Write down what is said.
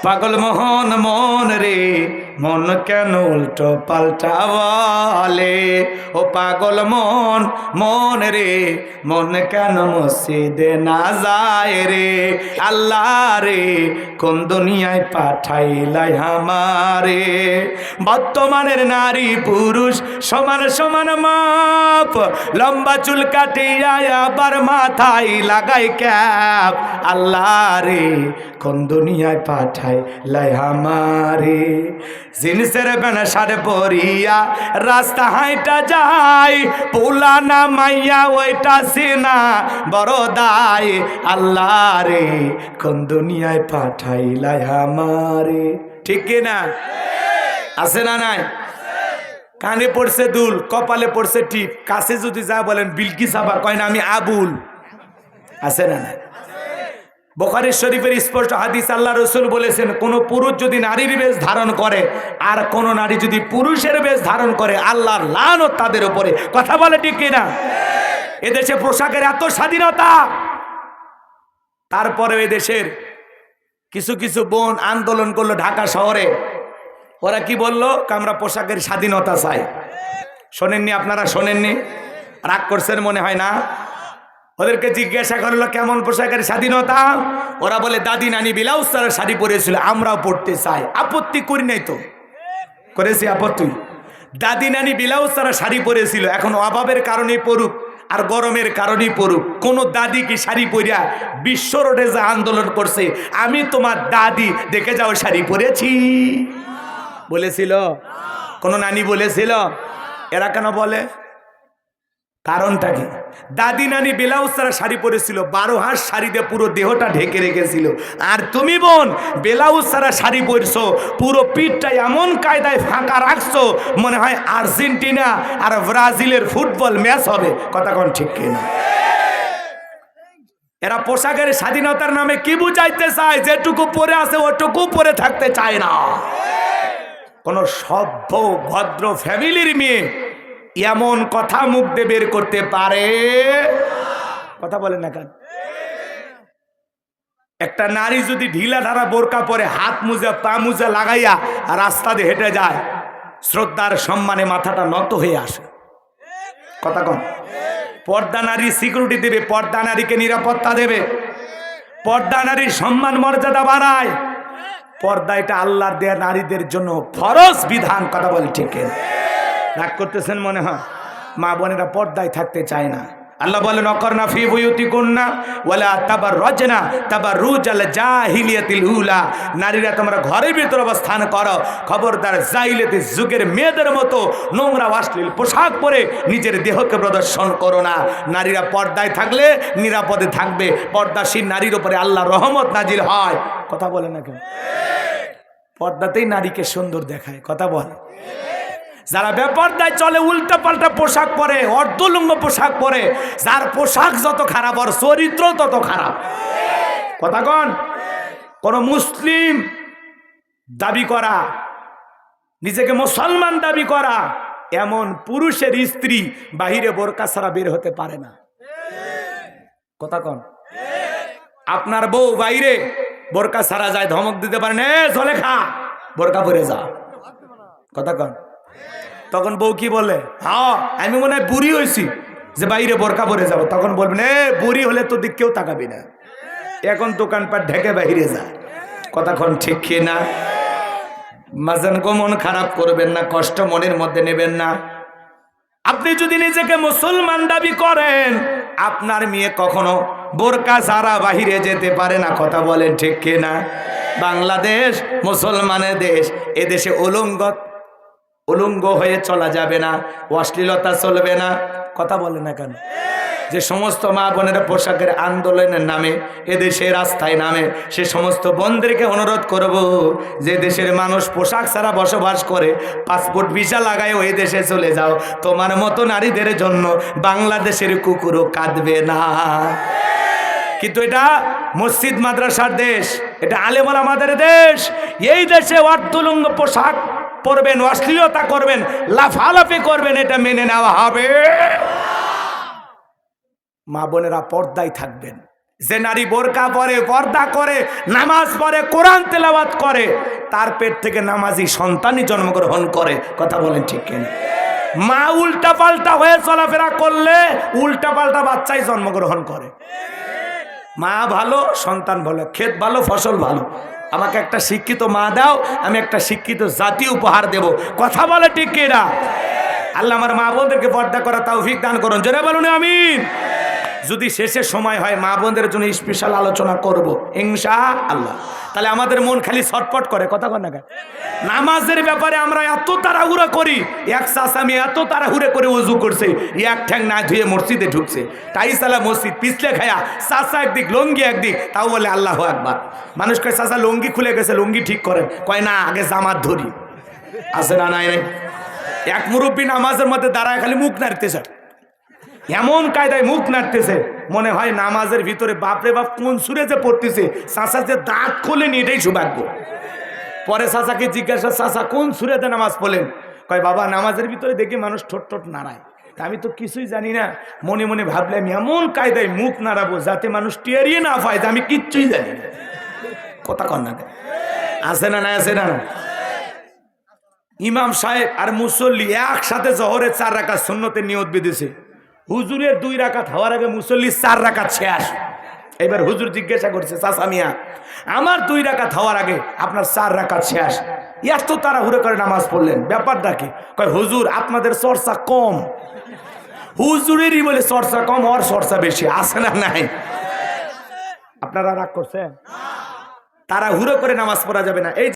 পাগল মোহন মন রে মন কেন উল্টো পাল্টা বলে, ও পাগল মন মন রে মন কেন মসজিদে না যায় রে, আল্লাহ রে কোন দুনিয়ায় পাঠাইলাই আমারে। বর্তমানের নারী পুরুষ সমান সমান মাপ, লম্বা চুল কাটিয়া আবার মাথায় লাগাই ক্যাপ, আল্লাহ রে কোন দুনিয়ায় পাঠাই লাই আমারে। জিন্সের প্যান্ট শার্ট পরিয়া রাস্তা হাইটা যায়, পোলা না মাইয়া ওইটা সিনা বড় দায়, আল্লাহ রে কোন দুনিয়ায় পাঠাই লাই আমারে। ঠিক কিনা? আছে না নাই? কানে পড়ছে দুল, কপালে পড়ছে টিপ, কাছে যদি যা বলেন বিলকিস আবা কয় না আমি আবুল। আছে না নাই? বুখারী শরীফের স্পষ্ট হাদিস, আল্লাহ রসুল বলেছেন কোন পুরুষ যদি নারীর বেশ ধারণ করে আর কোন নারী যদি পুরুষের বেশ ধারণ করে আল্লাহর লানত তাদের উপরে। কথা বলে ঠিক কিনা? এদেশে পোশাকের এত স্বাধীনতা, তারপরে এদেশের কিছু কিছু বোন আন্দোলন করলো ঢাকা শহরে। ওরা কি বললো? আমরা পোশাকের স্বাধীনতা চাই। শোনেননি আপনারা? শোনেননি? রাগ করছেন মনে হয় না? ওদেরকে জিজ্ঞাসা করলো কেমন পোশাকের স্বাধীনতা? ওরা বলে দাদি নানি ব্লাউজ ছাড়া শাড়ি পরেছিল, আমরাও পড়তে চাই। আপত্তি করি নাই তো, করেছি আপত্তি? দাদি নানি ব্লাউজ ছাড়া শাড়ি পরেছিল, এখন অভাবের কারণে পড়ুক আর গরমের কারণেই পড়ুক। কোন দাদি কি শাড়ি পরিয়া বিশ্ব রোডে যা আন্দোলন করছে আমি তোমার দাদি দেখে যাও শাড়ি পরেছি বলেছিল? কোন নানি বলেছিল? এরা কেন বলে? কারণটা কি? দাদি নানি ব্লাউজ ছাড়া শাড়ি পরেছিল, 12 হাত শাড়ি দিয়ে পুরো দেহটা ঢেকে রেখেছিল। আর তুমি বোন ব্লাউজ ছাড়া শাড়ি পরছো, পুরো পিঠটা এমন কায়দায় ফাঁকা রাখছো মনে হয় আর্জেন্টিনা আর ব্রাজিলের ফুটবল ম্যাচ হবে। কথা কোন ঠিক কিনা? এরা পোশাকের স্বাধীনতার নামে কি বুঝাইতে চায়? যেটুকু পরে আছে ওটুকু পরে থাকতে চায় না। কোন সভ্য ভদ্র ফ্যামিলির মেয়ে এমন কথা মুখ দিয়ে বের করতে পারে? কথা বলেন না কেন? একটা নারী যদি ঢিলা ধারা বোরকা পরে হাত মুজা পা মুজা লাগাইয়া রাস্তা দিয়ে হেঁটে যায়, শ্রদ্ধার সম্মানে মাথাটা নত হয়ে আসে। কথা কন? পর্দা নারী সিকিউরিটি দেবে, পর্দা নারীকে নিরাপত্তা দেবে, পর্দা নারীর সম্মান মর্যাদা বাড়ায়। পর্দা এটা আল্লাহর দেয়া নারীদের জন্য ফরজ বিধান। কথা বলে ঠিক? রাগ করতেছেন মনে হয়? মা বোনেরা পর্দায় থাকতে চায় না। আল্লাহ বলেন অকরনা ফি বুয়ুতিকুন্না ওয়ালা তাবাররাজনা তাবাররুজাল জাহিলিয়াতিল উলা, নারীরা তোমরা ঘরের ভিতর অবস্থান করো, খবরদার জাহিলিয়াতের যুগের মেয়েদের মতো নোংরা অশ্লীল পোশাক পরে নিজের দেহকে প্রদর্শন করো না। নারীরা পর্দায় থাকলে নিরাপদে থাকবে, পর্দাশীল নারীর উপরে আল্লাহর রহমত নাজিল হয়। কথা বলে না কেন? পর্দাতেই নারীকে সুন্দর দেখায়। কথা বলে? যারা বেপরদায় চলে, উল্টা পাল্টা পোশাক পরে, অর্ধলুঙ্গ পোশাক পরে, যার পোশাক যত খারাপ ওর চরিত্র তত খারাপ। কথা কন? কোন মুসলিম দাবি করা, নিজেকে মুসলমান দাবি করা এমন পুরুষের স্ত্রী বাহিরে বোরকা ছাড়া বের হতে পারে না। কথা কন? আপনার বউ বাইরে বোরকা ছাড়া যায়, ধমক দিতে পারেন এ জলেখা বোরকা পরে যা। কথা কন? তখন বউ কি বলে? হ্যাঁ আমি মনে হয় বুড়ি হয়েছি যে বাইরে বোরকা পরে যাবো। তখন বলবেন এ বুড়ি হলে তো দিক কেউ তাকাবি না, এখন দোকানপাট ঢেকে বাইরে যা। কতক্ষণ ঠিক কি না? মাজান গো মন খারাপ করবেন না, কষ্ট মনের মধ্যে নেবেন না। আপনি যদি নিজেকে মুসলমান দাবি করেন, আপনার মেয়ে কখনো বোরকা ছাড়া বাহিরে যেতে পারে না। কথা বলেন ঠিক কি না? বাংলাদেশ মুসলমানের দেশ, এদেশে উলঙ্গ হয়ে চলা যাবে না, অশ্লীলতা চলবে না। কথা বলে না কেন? যে সমস্ত মা বোনেরা পোশাকের আন্দোলনের নামে এদেশে রাস্তায় নামে, সে সমস্ত বোনদেরকে অনুরোধ করব, যে দেশের মানুষ পোশাক ছাড়া বসবাস করে, পাসপোর্ট ভিসা লাগায় ওই দেশে চলে যাও। তোমার মতো নারীদের জন্য বাংলাদেশের কুকুরও কাঁদবে না। কিন্তু এটা মসজিদ মাদ্রাসার দেশ, এটা আলেম ওলামাদের দেশ। এই দেশে অর্ধলুঙ্গ পোশাক পরবেন, অশ্লীলতা করবেন, লাফালাফি করবেন, এটা মেনে নেওয়া হবে? মা বোনেরা পর্দায় থাকবেন, যে নারী বোরকা পরে, পর্দা করে, নামাজ পড়ে, কোরআন তেলাওয়াত করে, তার পেট থেকে নামাজি সন্তানই জন্মগ্রহণ করে। কথা বলেন ঠিক কিনা? মা উল্টা পাল্টা হয়ে চলাফেরা করলে উল্টা পাল্টা বাচ্চাই জন্মগ্রহণ করে। মা ভালো, সন্তান ভালো, ক্ষেত ভালো, ফসল ভালো। আমাকে একটা শিক্ষিত মা দাও, আমি একটা শিক্ষিত জাতি উপহার দেব। কথা বলে ঠিক কিনা? আল্লাহ আমার মা বোনদেরকে পর্দা করা তৌফিক দান করুন। জোরে বলুন আমিন। যদি শেষের সময় হয় মা বোনদের জন্য স্পেশাল আলোচনা করব ইনশাআল্লাহ। তাহলে আমাদের মন খালি ছটফট করে। কথা কন না? নামাজের ব্যাপারে আমরা এত তাড়াহুড়া করি। এক চাচামি এত তাড়াহুড়া করে ওযু করছে, এক ঠ্যাং না ধুয়ে মসজিদে ঢুকছে, টাইসালা মসজিদ পিছলে খায়া, চাচা একদিক লঙ্গি একদিক, তাও বলে আল্লাহু আকবার। মানুষ কয় চাচা লঙ্গি খুলে গেছে, লঙ্গি ঠিক করেন। কয় না, আগে জামাত ধরি। আছে না? নাই নাই। এক মুরব্বী নামাজের মধ্যে দাঁড়ায় খালি মুখ নাড়তেছে, এমন কায়দায় মুখ নাড়তেছে, মনে হয় নামাজের ভিতরে বাপরে বাপ কোন সুরে যে পড়তেছে। চাচা যে দাঁত খোলেনি, এটাই সৌভাগ্য। পরে চাচাকে জিজ্ঞাসা, চাচা কোন সুরেতে নামাজ পড়লেন? কয় বাবা, নামাজের ভিতরে দেখি মানুষ ঠোঁট ঠোঁট নাড়ায়। তা আমি তো কিছুই জানি না, মনে মনে ভাবলাম এমন কায়দায় মুখ নাড়াবো যাতে মানুষ টেরিয়ে না পায় যে আমি কিচ্ছুই জানি না। কথা কন না? আছে না? না আছে না? ইমাম সাহেব আর মুসল্লি একসাথে জহরে 4 রাকাত সুন্নতের নিয়ত বেঁধেছে। হুজুরের 2 রাকাত হওয়ার আগে মুসল্লি 4 রাকাত শেষ। এবার হুজুর জিজ্ঞাসা করছে, চাচা মিয়া, আমার 2 রাকাত হওয়ার আগে আপনার 4 রাকাত শেষ, এত তাড়াহুড়ো করে নামাজ পড়লেন, ব্যাপারটা কি? কয় হুজুর, আপনাদের চর্চা কম। হুজুরেরই বলে চর্চা কম, ওর চর্চা বেশি। আছে না? নাই। আপনারা রাগ করছেন? তাড়াহুড়ো করে নামাজ পড়া যাবে না। এই